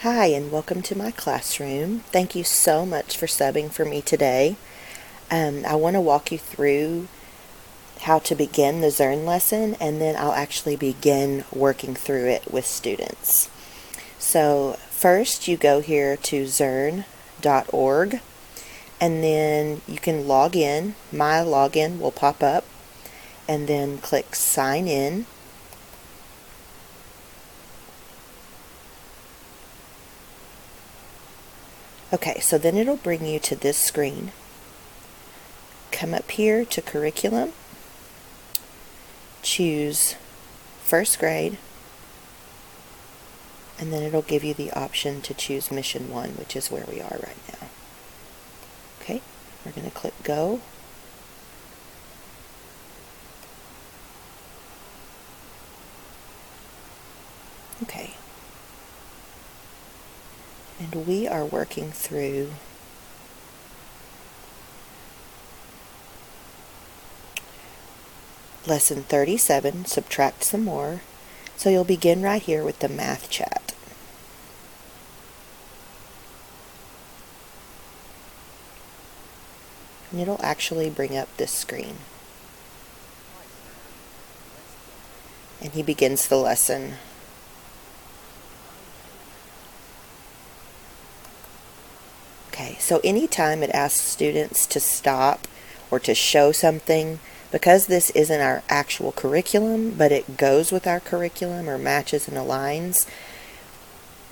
Hi, and welcome to my classroom. Thank you so much for subbing for me today. I want to walk you through how to begin the Zearn lesson, and then I'll actually begin working through it with students. So first you go here to zearn.org, and then you can log in. My login will pop up, and then click sign in. Okay, so then it'll bring you to this screen. Come up here to curriculum, choose first grade, and then it'll give you the option to choose mission 1, which is where we are right now. Okay, we're going to click go. Okay. And we are working through lesson 37, subtract some more. So you'll begin right here with the math chat. And it'll actually bring up this screen. And he begins the lesson. Okay, so anytime it asks students to stop or to show something, because this isn't our actual curriculum, but it goes with our curriculum or matches and aligns,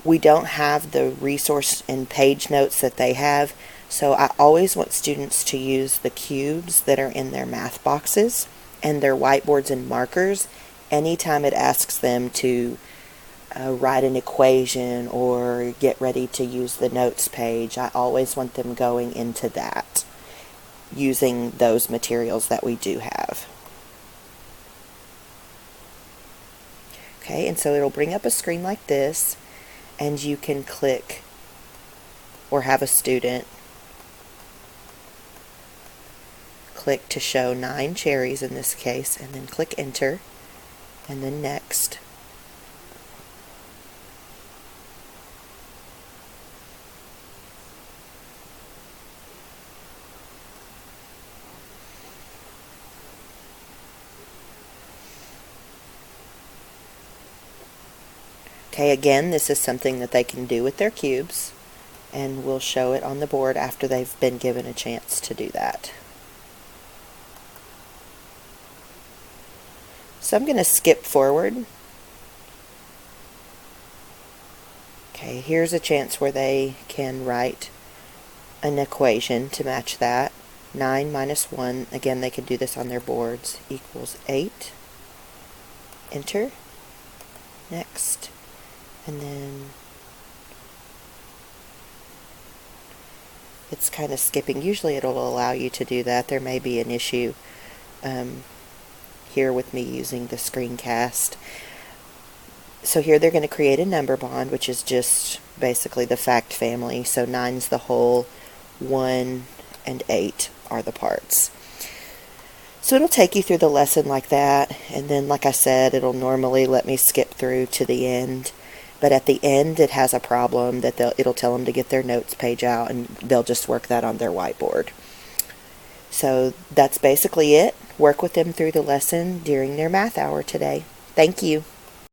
we don't have the resource and page notes that they have. So I always want students to use the cubes that are in their math boxes and their whiteboards and markers anytime it asks them to write an equation or get ready to use the notes page. I always want them going into that using those materials that we do have. Okay, and so it'll bring up a screen like this, and you can click or have a student click to show 9 cherries in this case, and then click enter, and then next. Okay, again, this is something that they can do with their cubes, and we'll show it on the board after they've been given a chance to do that. So I'm going to skip forward. Okay, here's a chance where they can write an equation to match that. 9 minus 1, again, they can do this on their boards, equals 8. Enter. Next. And then it's kind of skipping. Usually it'll allow you to do that. There may be an issue here with me using the screencast. So here they're going to create a number bond, which is just basically the fact family. So 9's the whole, 1 and 8 are the parts. So it'll take you through the lesson like that, and then like I said, it'll normally let me skip through to the end. But at the end, it has a problem that it'll tell them to get their notes page out, and they'll just work that on their whiteboard. So that's basically it. Work with them through the lesson during their math hour today. Thank you.